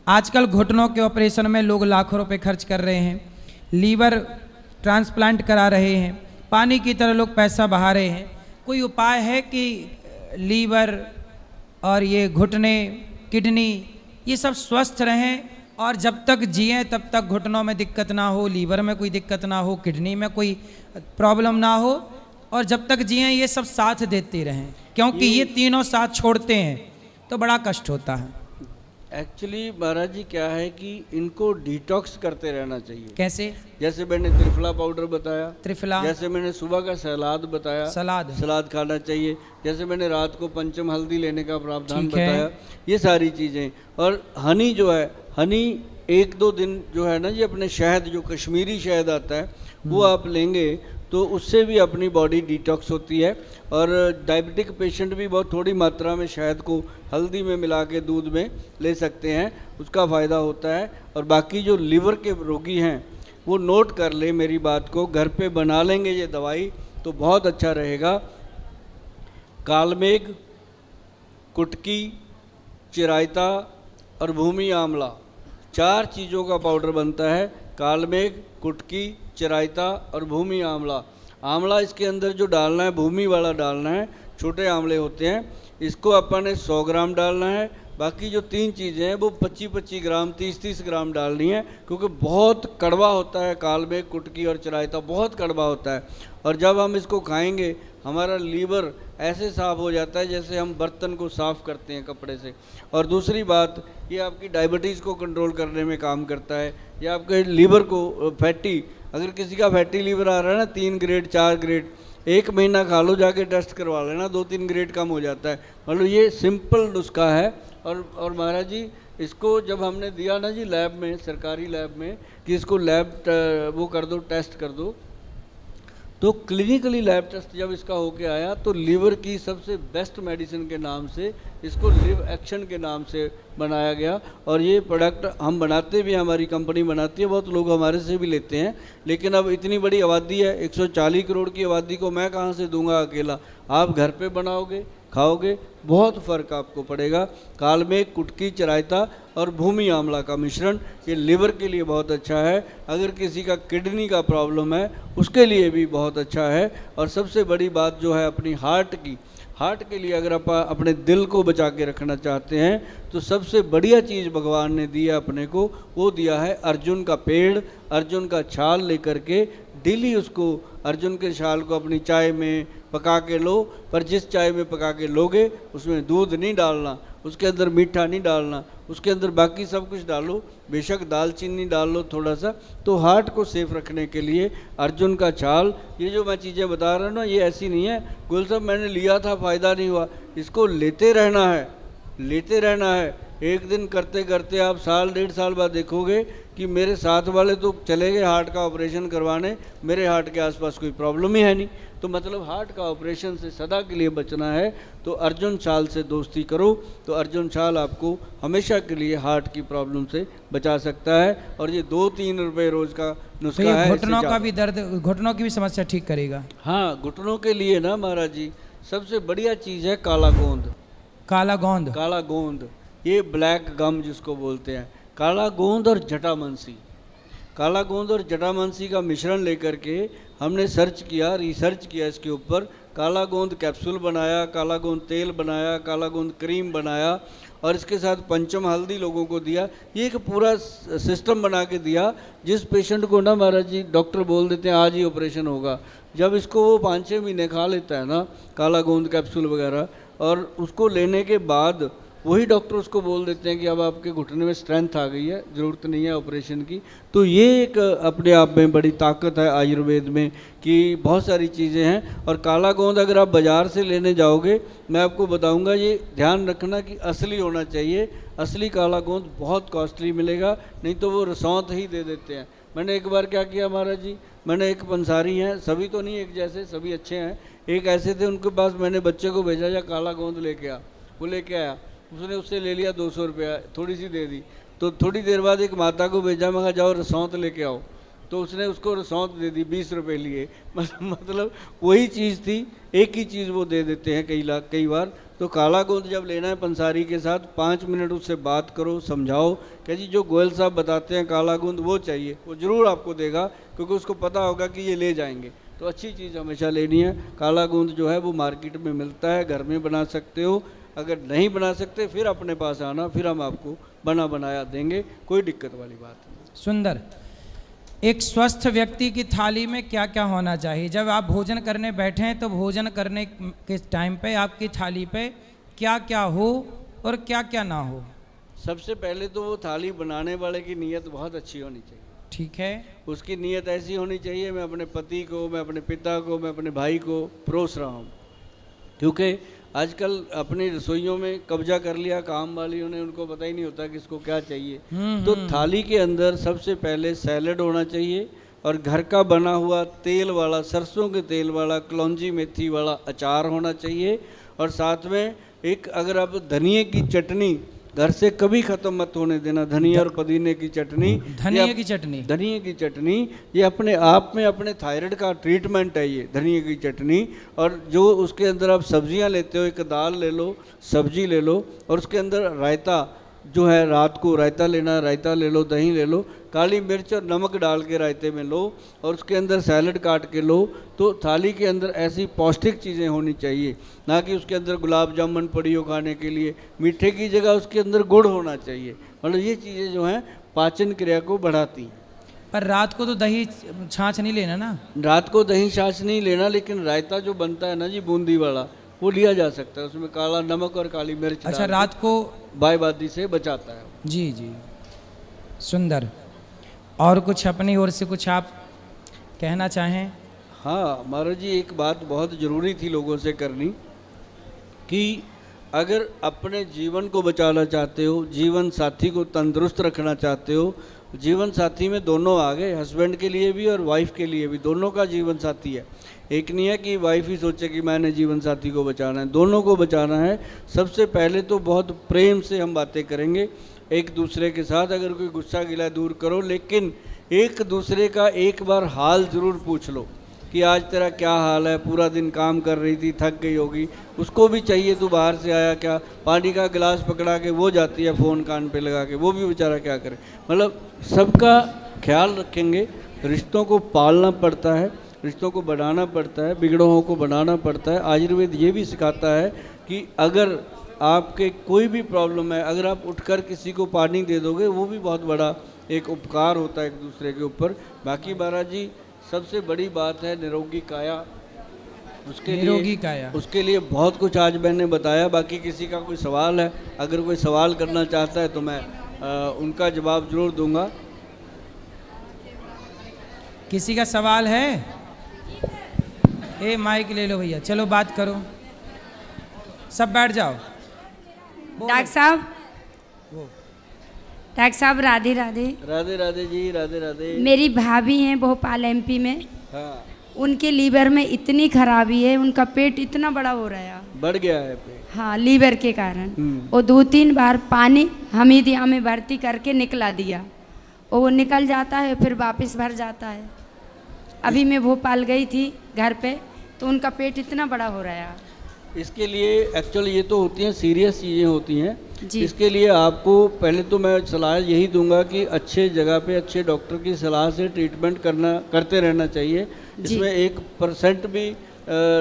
आजकल घुटनों के ऑपरेशन में लोग लाखों रुपए खर्च कर रहे हैं, लीवर ट्रांसप्लांट करा रहे हैं, पानी की तरह लोग पैसा बहा रहे हैं। कोई उपाय है कि लीवर और ये घुटने, किडनी, ये सब स्वस्थ रहें और जब तक जिएं तब तक घुटनों में दिक्कत ना हो, लीवर में कोई दिक्कत ना हो, किडनी में कोई प्रॉब्लम ना हो, और जब तक जिएं ये सब साथ देते रहें, क्योंकि ये तीनों साथ छोड़ते हैं तो बड़ा कष्ट होता है। एक्चुअली महाराज जी क्या है कि इनको डिटॉक्स करते रहना चाहिए। कैसे? जैसे मैंने त्रिफला पाउडर बताया, त्रिफला, जैसे मैंने सुबह का सलाद बताया, सलाद खाना चाहिए, जैसे मैंने रात को पंचम हल्दी लेने का प्रावधान बताया, ये सारी चीज़ें। और हनी जो है, हनी 1-2 दिन जो है ना जी, अपने शहद, जो कश्मीरी शहद आता है वो आप लेंगे तो उससे भी अपनी बॉडी डिटॉक्स होती है। और डायबिटिक पेशेंट भी बहुत थोड़ी मात्रा में शहद को हल्दी में मिला के दूध में ले सकते हैं, उसका फ़ायदा होता है। और बाकी जो लीवर के रोगी हैं वो नोट कर ले मेरी बात को, घर पे बना लेंगे ये दवाई तो बहुत अच्छा रहेगा। कालमेघ, कुटकी, चिरायता और भूमि आंवला, 4 चीज़ों का पाउडर बनता है। कालमेघ, कुटकी, चिरायता और भूमि आंवला। आंवला इसके अंदर जो डालना है, भूमि वाला डालना है, छोटे आंवले होते हैं, इसको अपन ने 100 ग्राम डालना है। बाकी जो 3 चीज़ें हैं वो 25-25 ग्राम, 30-30 ग्राम डालनी है, क्योंकि बहुत कड़वा होता है कालमेघ, कुटकी और चिरायता, बहुत कड़वा होता है। और जब हम इसको खाएंगे हमारा लीवर ऐसे साफ़ हो जाता है जैसे हम बर्तन को साफ़ करते हैं कपड़े से। और दूसरी बात, ये आपकी डायबिटीज़ को कंट्रोल करने में काम करता है। ये आपके लीवर को फैटी, अगर किसी का फैटी लीवर आ रहा है ना 3 ग्रेड 4 ग्रेड, 1 महीना खा लो, जाके टेस्ट करवा लेना, 2-3 ग्रेड कम हो जाता है। मतलब ये सिंपल नुस्खा है। और महाराज जी इसको जब हमने दिया ना जी लैब में, सरकारी लैब में, कि इसको लैब वो कर दो, टेस्ट कर दो, तो क्लिनिकली लैब टेस्ट जब इसका होके आया तो लीवर की सबसे बेस्ट मेडिसिन के नाम से इसको लिव एक्शन के नाम से बनाया गया। और ये प्रोडक्ट हम बनाते भी हैं, हमारी कंपनी बनाती है, बहुत लोग हमारे से भी लेते हैं। लेकिन अब इतनी बड़ी आबादी है, 140 करोड़ की आबादी को मैं कहाँ से दूंगा अकेला। आप घर पे बनाओगे, खाओगे, बहुत फ़र्क आपको पड़ेगा। कालमेघ, कुटकी, चिरायता और भूमि आंवला का मिश्रण ये लिवर के लिए बहुत अच्छा है। अगर किसी का किडनी का प्रॉब्लम है उसके लिए भी बहुत अच्छा है। और सबसे बड़ी बात जो है अपनी हार्ट के लिए, अगर आप अपने दिल को बचा के रखना चाहते हैं तो सबसे बढ़िया चीज़ भगवान ने दी है अपने को, वो दिया है अर्जुन का पेड़। अर्जुन का छाल लेकर के डेली उसको, अर्जुन के छाल को अपनी चाय में पका के लो, पर जिस चाय में पका के लोगे उसमें दूध नहीं डालना, उसके अंदर मीठा नहीं डालना, उसके अंदर बाकी सब कुछ डालो, बेशक दालचीनी डाल लो थोड़ा सा। तो हार्ट को सेफ रखने के लिए अर्जुन का छाल, ये जो मैं चीज़ें बता रहा हूँ ना, ये ऐसी नहीं है गुल साहब मैंने लिया था फ़ायदा नहीं हुआ। इसको लेते रहना है, लेते रहना है। एक दिन करते करते आप 1-1.5 साल बाद देखोगे कि मेरे साथ वाले तो चले गए हार्ट का ऑपरेशन करवाने, मेरे हार्ट के आसपास कोई प्रॉब्लम ही है नहीं। तो मतलब हार्ट का ऑपरेशन से सदा के लिए बचना है तो अर्जुन छाल से दोस्ती करो, तो अर्जुन छाल आपको हमेशा के लिए हार्ट की प्रॉब्लम से बचा सकता है। और ये 2-3 रुपये रोज़ का नुस्खा है। घुटनों का भी दर्द, घुटनों की भी समस्या ठीक करेगा। हाँ, घुटनों के लिए ना महाराज जी सबसे बढ़िया चीज़ है काला गोंद। काला गोंद, काला गोंद, ये ब्लैक गम जिसको बोलते हैं। काला गोंद और जटामांसी, काला गोंद और जटामांसी का मिश्रण लेकर के हमने सर्च किया, रिसर्च किया इसके ऊपर। काला गोंद कैप्सूल बनाया, काला गोंद तेल बनाया, काला गोंद क्रीम बनाया और इसके साथ पंचम हल्दी लोगों को दिया। ये एक पूरा सिस्टम बना के दिया। जिस पेशेंट को ना महाराज जी डॉक्टर बोल देते हैं आज ही ऑपरेशन होगा, जब इसको वो 5-6 महीने खा लेता है ना काला गोंद कैप्सूल वगैरह, और उसको लेने के बाद वही डॉक्टर उसको बोल देते हैं कि अब आपके घुटने में स्ट्रेंथ आ गई है, ज़रूरत नहीं है ऑपरेशन की। तो ये एक अपने आप में बड़ी ताकत है आयुर्वेद में कि बहुत सारी चीज़ें हैं। और काला गोंद अगर आप बाज़ार से लेने जाओगे, मैं आपको बताऊंगा, ये ध्यान रखना कि असली होना चाहिए। असली काला गोंद बहुत कॉस्टली मिलेगा, नहीं तो वो रसौंत ही दे देते हैं। मैंने एक बार क्या किया महाराज जी, मैंने एक पंसारी हैं, सभी तो नहीं एक जैसे, सभी अच्छे हैं, एक ऐसे थे उनके पास मैंने बच्चे को भेजा या काला गोंद लेके आ, वो लेके आया, उसने उससे ले लिया 200 रुपया, थोड़ी सी दे दी। तो थोड़ी देर बाद एक माता को भेजा, मैं कहा जाओ रसौंत लेके आओ, तो उसने उसको रसौंत दे दी, 20 रुपये लिए। मतलब वही चीज़ थी, एक ही चीज़ वो दे देते हैं कई बार। तो काला गोंद जब लेना है पंसारी के साथ 5 मिनट उससे बात करो, समझाओ कि जी जो गोयल साहब बताते हैं काला गोंद वो चाहिए, वो ज़रूर आपको देगा, क्योंकि उसको पता होगा कि ये ले जाएंगे। तो अच्छी चीज़ हमेशा लेनी है। काला गोंद जो है वो मार्केट में मिलता है, घर में बना सकते हो। अगर नहीं बना सकते फिर अपने पास आना, फिर हम आपको बना बनाया देंगे, कोई दिक्कत वाली बात नहीं। सुंदर। एक स्वस्थ व्यक्ति की थाली में क्या क्या होना चाहिए? जब आप भोजन करने बैठे हैं तो भोजन करने के टाइम पे आपकी थाली पे क्या क्या हो और क्या क्या ना हो? सबसे पहले तो वो थाली बनाने वाले की नीयत बहुत अच्छी होनी चाहिए। ठीक है। उसकी नीयत ऐसी होनी चाहिए, मैं अपने पति को, मैं अपने पिता को, मैं अपने भाई को परोस रहा हूँ। क्योंकि आजकल अपनी रसोइयों में कब्जा कर लिया काम वालियों ने, उनको पता ही नहीं होता कि इसको क्या चाहिए। तो थाली के अंदर सबसे पहले सैलड होना चाहिए और घर का बना हुआ तेल वाला, सरसों के तेल वाला, कलौंजी मेथी वाला अचार होना चाहिए। और साथ में एक, अगर आप धनिए की चटनी घर से कभी ख़त्म मत होने देना, धनिया और पुदीने की चटनी। धनिया की चटनी, धनिए की चटनी ये अपने आप में अपने थायराइड का ट्रीटमेंट है ये धनिए की चटनी। और जो उसके अंदर आप सब्जियां लेते हो, एक दाल ले लो, सब्जी ले लो, और उसके अंदर रायता जो है, रात को रायता लेना, रायता ले लो, दही ले लो, काली मिर्च और नमक डाल के रायते में लो, और उसके अंदर सैलड काट के लो। तो थाली के अंदर ऐसी पौष्टिक चीज़ें होनी चाहिए, ना कि उसके अंदर गुलाब जामुन पड़ी हो खाने के लिए। मीठे की जगह उसके अंदर गुड़ होना चाहिए। मतलब ये चीज़ें जो हैं पाचन क्रिया को बढ़ाती हैं। पर रात को तो दही छाछ नहीं लेना ना? रात को दही छाछ नहीं लेना, लेकिन रायता जो बनता है ना जी बूंदी वाला, वो लिया जा सकता है। उसमें काला नमक और काली मिर्च। अच्छा, रात को बायबादी से बचाता है। जी जी, सुंदर। और कुछ अपनी ओर से कुछ आप कहना चाहें? हाँ महाराज जी, एक बात बहुत ज़रूरी थी लोगों से करनी, कि अगर अपने जीवन को बचाना चाहते हो, जीवन साथी को तंदुरुस्त रखना चाहते हो, जीवन साथी में दोनों आ गए, हस्बैंड के लिए भी और वाइफ के लिए भी, दोनों का जीवन साथी है। एक नहीं है कि वाइफ ही सोचे कि मैंने जीवन साथी को बचाना है, दोनों को बचाना है। सबसे पहले तो बहुत प्रेम से हम बातें करेंगे एक दूसरे के साथ। अगर कोई गुस्सा गिला दूर करो, लेकिन एक दूसरे का एक बार हाल ज़रूर पूछ लो कि आज तेरा क्या हाल है, पूरा दिन काम कर रही थी, थक गई होगी। उसको भी चाहिए तू बाहर से आया क्या, पानी का गिलास पकड़ा के वो जाती है फ़ोन कान पे लगा के, वो भी बेचारा क्या करे। मतलब सबका ख्याल रखेंगे। रिश्तों को पालना पड़ता है, रिश्तों को बढ़ाना पड़ता है, बिगड़ों को बनाना पड़ता है। आयुर्वेद ये भी सिखाता है कि अगर आपके कोई भी प्रॉब्लम है, अगर आप उठकर किसी को पानी दे दोगे, वो भी बहुत बड़ा एक उपकार होता है एक दूसरे के ऊपर। बाकी महाराज जी सबसे बड़ी बात है निरोगी काया। उसके लिए बहुत कुछ आज मैंने बताया। बाकी किसी का कोई सवाल है, अगर कोई सवाल करना चाहता है तो मैं उनका जवाब जरूर दूंगा। किसी का सवाल है? ए माइक ले लो भैया, चलो बात करो, सब बैठ जाओ। डॉक्टर साहब राधे राधे। राधे राधे जी, राधे राधे। मेरी भाभी हैं भोपाल एमपी में। हाँ। उनके लीवर में इतनी खराबी है, उनका पेट इतना बड़ा हो रहा है, बढ़ गया है पेट। हाँ, लीवर के कारण। वो 2-3 बार पानी हमीदिया में भर्ती करके निकला दिया, और वो निकल जाता है फिर वापस भर जाता है। अभी मैं भोपाल गई थी घर पे, तो उनका पेट इतना बड़ा हो रहा है। इसके लिए एक्चुअली ये तो होती हैं सीरियस चीज़ें होती हैं जी। इसके लिए आपको पहले तो मैं सलाह यही दूंगा कि अच्छे जगह पे अच्छे डॉक्टर की सलाह से ट्रीटमेंट करते रहना चाहिए। इसमें 1% भी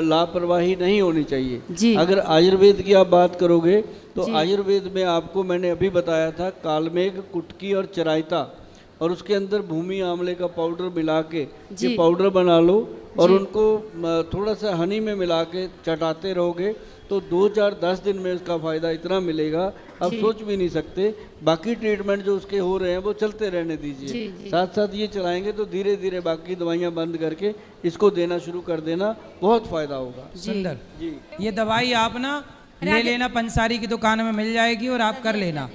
लापरवाही नहीं होनी चाहिए जी। अगर आयुर्वेद की आप बात करोगे तो आयुर्वेद में आपको मैंने अभी बताया था कालमेघ, कुटकी और चराइता, और उसके अंदर भूमि आंवले का पाउडर मिला के ये पाउडर बना लो और उनको थोड़ा सा हनी में मिला के चटाते रहोगे तो 2-4-10 दिन में उसका फ़ायदा इतना मिलेगा आप सोच भी नहीं सकते। बाकी ट्रीटमेंट जो उसके हो रहे हैं वो चलते रहने दीजिए, साथ साथ ये चलाएंगे तो धीरे धीरे बाकी दवाइयाँ बंद करके इसको देना शुरू कर देना, बहुत फ़ायदा होगा। सुंदर जी, ये दवाई आप ना ले लेना, पंसारी की दुकान में मिल जाएगी और आप कर लेना।